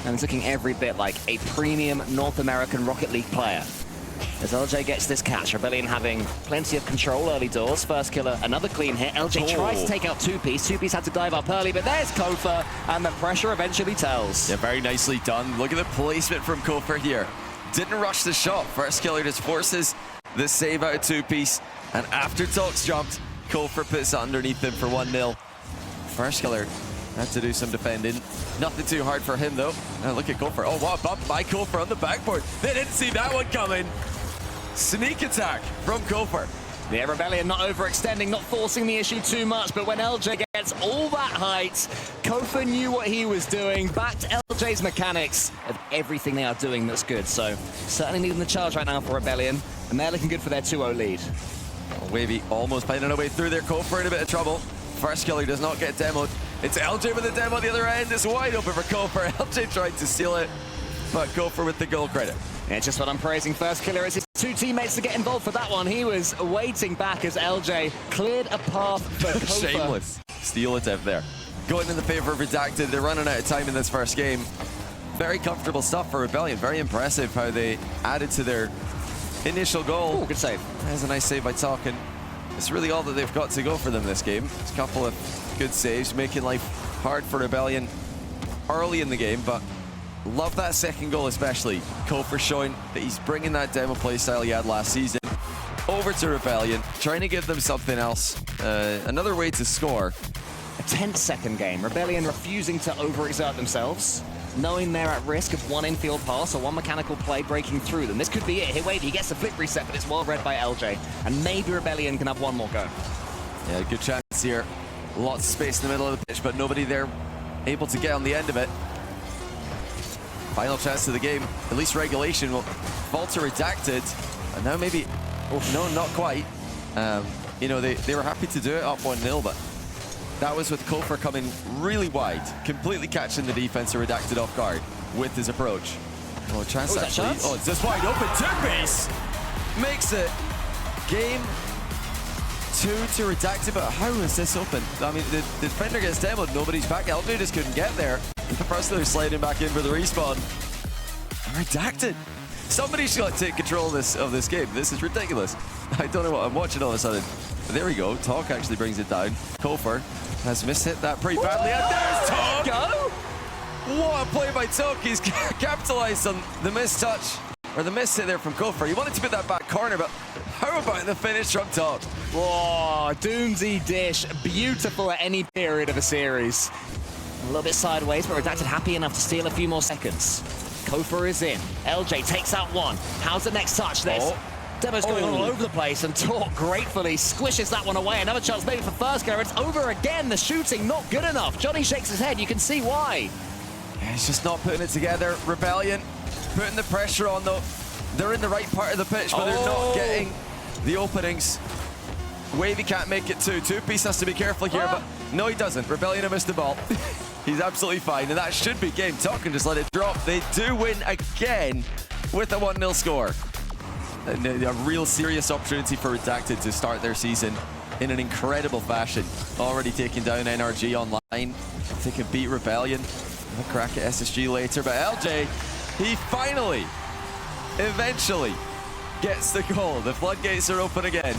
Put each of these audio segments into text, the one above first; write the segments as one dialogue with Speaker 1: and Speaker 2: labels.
Speaker 1: and it's looking every bit like a premium North American Rocket League player. As LJ gets this catch, Rebellion having plenty of control early doors. First killer, another clean hit. LJ tries to take out 2Piece. 2Piece had to dive up early, but there's Kofa, and the pressure eventually tells.
Speaker 2: Yeah, very nicely done. Look at the placement from Kofa here. Didn't rush the shot. First killer just forces the save out of 2Piece, and after Talks jumped, Kofa puts it underneath him for 1-0. First killer had to do some defending. Nothing too hard for him, though. Now look at Kofa. Oh, wow, bump by Kofa on the backboard. They didn't see that one coming. Sneak attack from Kofa.
Speaker 1: Yeah, Rebellion not overextending, not forcing the issue too much, but when LJ gets all that height, Kofa knew what he was doing, backed LJ's mechanics of everything they are doing that's good. So certainly needing the charge right now for Rebellion, and they're looking good for their 2-0 lead.
Speaker 2: Wavy almost finding a way through there. Kofa in a bit of trouble. First killer does not get demoed. It's LJ with the demo at the other end. It's wide open for Kofa. LJ tried to steal it, but Kofa with the goal credit.
Speaker 1: Yeah, just what I'm praising. First killer is his two teammates to get involved for that one. He was waiting back as LJ cleared a path for Kofa.
Speaker 2: Shameless steal attempt there. Going in the favor of Redacted. They're running out of time in this first game. Very comfortable stuff for Rebellion. Very impressive how they added to their initial goal.
Speaker 1: Oh, good save.
Speaker 2: That's a nice save by Talkin. It's really all that they've got to go for them this game. It's a couple of good saves, making life hard for Rebellion early in the game, but love that second goal especially. Kofa showing that he's bringing that demo play style he had last season over to Rebellion, trying to give them something else, another way to score.
Speaker 1: A 10-second game. Rebellion refusing to overexert themselves, knowing they're at risk of one infield pass or one mechanical play breaking through them. This could be it. Here, wait, he gets the flip reset, but it's well read by LJ. And maybe Rebellion can have one more go.
Speaker 2: Yeah, good chance here. Lots of space in the middle of the pitch, but nobody there able to get on the end of it. Final chance of the game. At least regulation will fall to Redacted. And now maybe, oh, no, not quite. You know, they were happy to do it up 1-0, but that was with Kofa coming really wide, completely catching the defense of Redacted off guard with his approach. Oh, chance actually. Oh, it's just wide open. 2Piece makes it game 2 to Redacted, but how is this open? I mean, the defender gets demoed, nobody's back. LJ just couldn't get there. The first they're sliding back in for the respawn. Redacted. Somebody's got to take control of this game. This is ridiculous. I don't know what I'm watching all of a sudden. But there we go. Talk actually brings it down. Kofa has mishit that pretty badly. And there's Talk!
Speaker 1: Go!
Speaker 2: What a play by Talk. He's capitalized on the mistouch, or the miss hit there from Kofa. He wanted to put that back corner, but how about the finish from Talk?
Speaker 1: Whoa, Doomsy dish. Beautiful at any period of a series. A little bit sideways, but Redacted happy enough to steal a few more seconds. Kofa is in. LJ takes out one. How's the next touch? There's demos going on all over the place, and Talk gratefully squishes that one away. Another chance maybe for first go. It's over again. The shooting not good enough. Johnny shakes his head. You can see why.
Speaker 2: Yeah, he's just not putting it together. Rebellion putting the pressure on, though. They're in the right part of the pitch, but they're not getting the openings. Wavy can't make it too. 2Piece has to be careful here, but no, he doesn't. Rebellion have missed the ball. He's absolutely fine, and that should be game. Talk can just let it drop. They do win again with a 1-0 score. A real serious opportunity for Redacted to start their season in an incredible fashion. Already taking down NRG online. They can beat Rebellion. They'll crack at SSG later, but LJ, he finally, eventually, gets the goal. The floodgates are open again,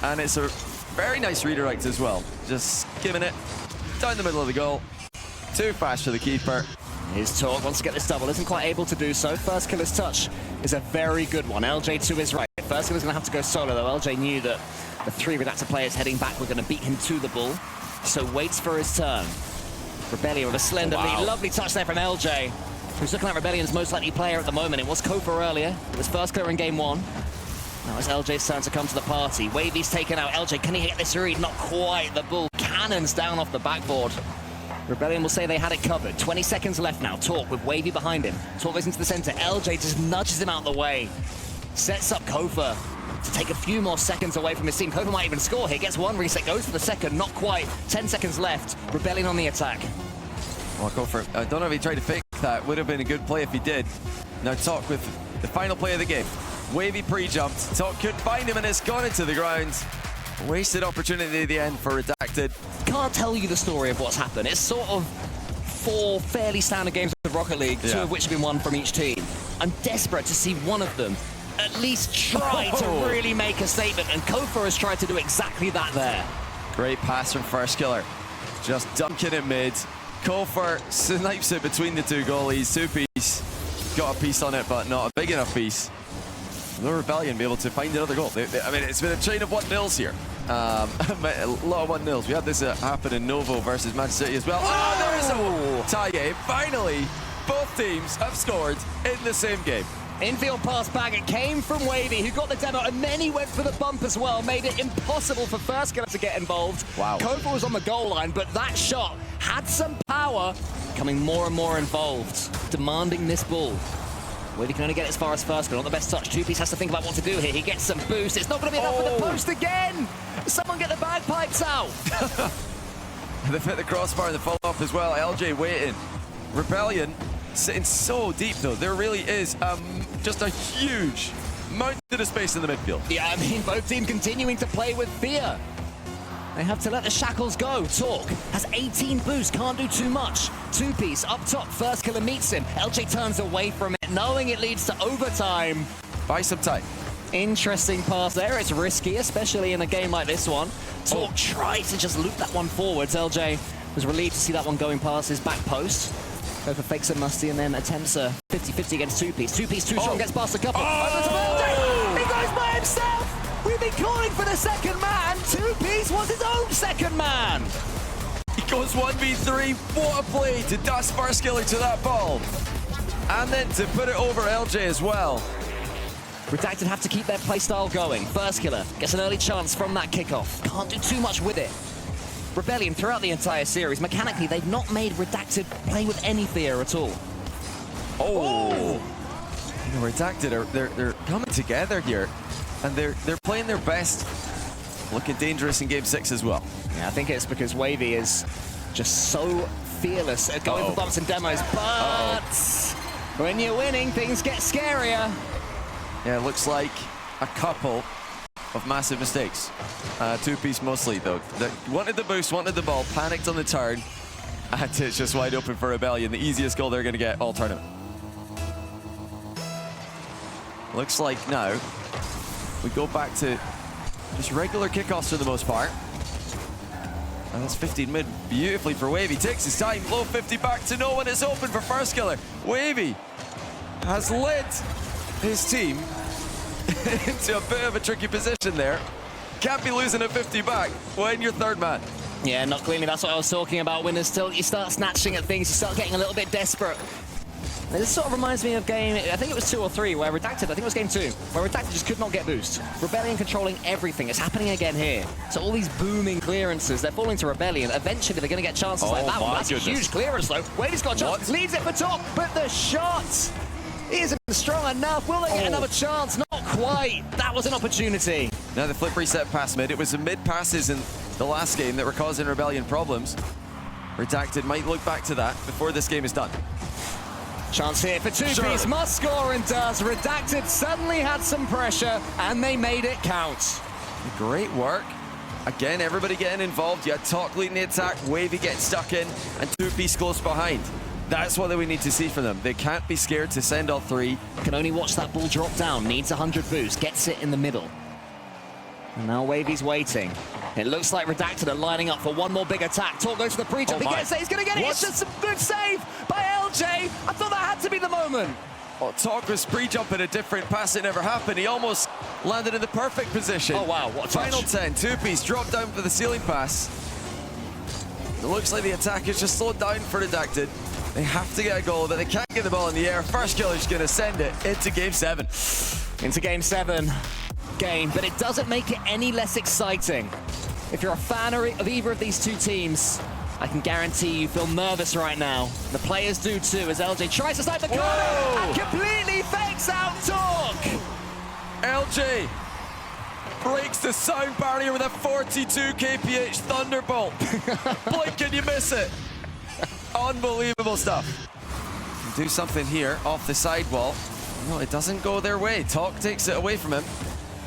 Speaker 2: and it's a very nice redirect as well. Just giving it down the middle of the goal. Too fast for the keeper.
Speaker 1: His Talk wants to get this double, isn't quite able to do so. First killer's touch is a very good one. LJ to his right. First killer's going to have to go solo, though. LJ knew that the 3 Redacted players heading back were going to beat him to the ball, so waits for his turn. Rebellion with a slender lead. Lovely touch there from LJ, who's looking like Rebellion's most likely player at the moment. It was Kofa earlier. It was first killer in game 1. Now it's LJ's turn to come to the party. Wavy's taken out. LJ, can he get this read? Not quite. The ball cannons down off the backboard. Rebellion will say they had it covered. 20 seconds left now. Talk with Wavy behind him. Talk goes into the center. LJ just nudges him out the way. Sets up Kofa to take a few more seconds away from his team. Kofa might even score here. Gets one reset. Goes for the second. Not quite. 10 seconds left. Rebellion on the attack.
Speaker 2: Well, Kofa, I don't know if he tried to fake that. Would have been a good play if he did. Now Talk with the final play of the game. Wavy pre-jumped. Talk couldn't find him, and it's gone into the ground. Wasted opportunity at the end for Redacted.
Speaker 1: Can't tell you the story of what's happened. It's sort of 4 fairly standard games of Rocket League, 2 of which have been won from each team. I'm desperate to see one of them at least try to really make a statement, and Kofa has tried to do exactly that there.
Speaker 2: Great pass from First Killer. Just dunking it mid. Kofa snipes it between the 2 goalies. 2-piece. Got a piece on it, but not a big enough piece. The Rebellion be able to find another goal. I mean, it's been a chain of 1-0s here. A lot of 1-0s. We had this happen in Novo versus Manchester City as well. Oh, there's a tie game. Finally, both teams have scored in the same game.
Speaker 1: Infield pass back, it came from Wavy, who got the demo, and then he went for the bump as well, made it impossible for First Killer to get involved.
Speaker 2: Wow.
Speaker 1: Kofa was on the goal line, but that shot had some power, becoming more and more involved, demanding this ball. Wavy can only get as far as First Killer, not the best touch. 2-piece has to think about what to do here. He gets some boost. It's not going to be enough for the post again. Someone get the bagpipes out.
Speaker 2: They've hit the crossbar in the follow-up as well. LJ waiting. Rebellion sitting so deep, though. There really is just a huge mountain of space in the midfield.
Speaker 1: Yeah, I mean, both teams continuing to play with fear. They have to let the shackles go. Talk has 18 boost, can't do too much. 2-piece up top, First Killer meets him. LJ turns away from it, knowing it leads to overtime.
Speaker 2: Buy some time.
Speaker 1: Interesting pass there. It's risky, especially in a game like this one. Talk tries to just loop that one forwards. LJ was relieved to see that one going past his back post. Kofa fakes a musty and then attempts a 50-50 against 2-piece. 2-piece too strong, gets past a couple. Over to LJ. He goes by himself. We've been calling for the second man. 2-piece was his own second man.
Speaker 2: He goes 1v3. What a play to dust First Killer to that ball. And then to put it over LJ as well.
Speaker 1: Redacted have to keep their play style going. First Killer gets an early chance from that kickoff. Can't do too much with it. Rebellion throughout the entire series, mechanically, they've not made Redacted play with any fear at all.
Speaker 2: Oh! You know, Redacted they're coming together here, and they're playing their best. Looking dangerous in Game 6 as well.
Speaker 1: Yeah, I think it's because Wavy is just so fearless at going for bumps and demos, but when you're winning, things get scarier.
Speaker 2: Yeah, it looks like a couple of massive mistakes. 2-piece mostly, though. They wanted the boost, wanted the ball, panicked on the turn, and it's just wide open for Rebellion. The easiest goal they're going to get all tournament. Looks like now we go back to just regular kickoffs for the most part. And that's 15 mid beautifully for Wavy. Takes his time, low 50 back to no one. It's open for First Killer. Wavy has led his team into a bit of a tricky position there. Can't be losing at 50 back when you're third man.
Speaker 1: Yeah, not cleanly. That's what I was talking about. When there's still, you start snatching at things, you start getting a little bit desperate. This sort of reminds me of game, I think it was 2 or 3, where Redacted, I think it was game 2, where Redacted just could not get boost. Rebellion controlling everything. It's happening again here. So all these booming clearances, they're falling to Rebellion. Eventually, they're going to get chances like that one. That's a huge clearance, though. Wavy's got a chance, leads it for top, but the shot isn't strong enough. Will they get another chance? Not quite. That was an opportunity.
Speaker 2: Now the flip reset pass mid. It was the mid passes in the last game that were causing Rebellion problems. Redacted might look back to that before this game is done.
Speaker 1: Chance here for 2-piece, must score and does. Redacted suddenly had some pressure and they made it count.
Speaker 2: Great work. Again, everybody getting involved. You had Talk leading the attack, Wavy getting stuck in, and 2-piece close behind. That's what we need to see from them. They can't be scared to send all 3.
Speaker 1: Can only watch that ball drop down, needs 100 boost, gets it in the middle. And now Wavy's waiting. It looks like Redacted are lining up for one more big attack. Talk goes for the pre-jump, he gets it, he's gonna get it. It's just a good save by LJ. I thought that had to be the moment.
Speaker 2: Oh, Talk was pre-jumping a different pass, it never happened. He almost landed in the perfect position.
Speaker 1: Oh wow, what a touch.
Speaker 2: Final 10, 2-piece, drop down for the ceiling pass. It looks like the attack is just slowed down for Redacted. They have to get a goal, but they can't get the ball in the air. First Killer's gonna send it into Game 7.
Speaker 1: Into Game 7 game, but it doesn't make it any less exciting. If you're a fan of either of these two teams, I can guarantee you feel nervous right now. The players do too, as LJ tries to snipe the corner and completely fakes out Talk.
Speaker 2: LJ breaks the sound barrier with a 42 kph Thunderbolt. Blink and you miss it. Unbelievable stuff. Do something here off the sidewall. No, it doesn't go their way. Talk takes it away from him.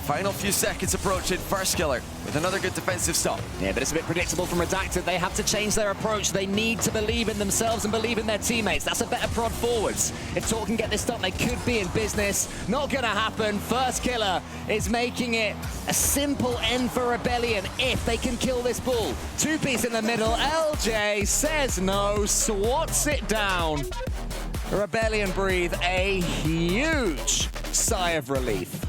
Speaker 2: Final few seconds approaching. First killer with another good defensive stop.
Speaker 1: Yeah, but it's a bit predictable from REDACTED. They have to change their approach. They need to believe in themselves and believe in their teammates. That's a better prod forwards. If Talk can get this stop, they could be in business. Not gonna happen. First killer is making it a simple end for Rebellion if they can kill this bull. Two-piece in the middle. LJ says no, swats it down. Rebellion breathe a huge sigh of relief.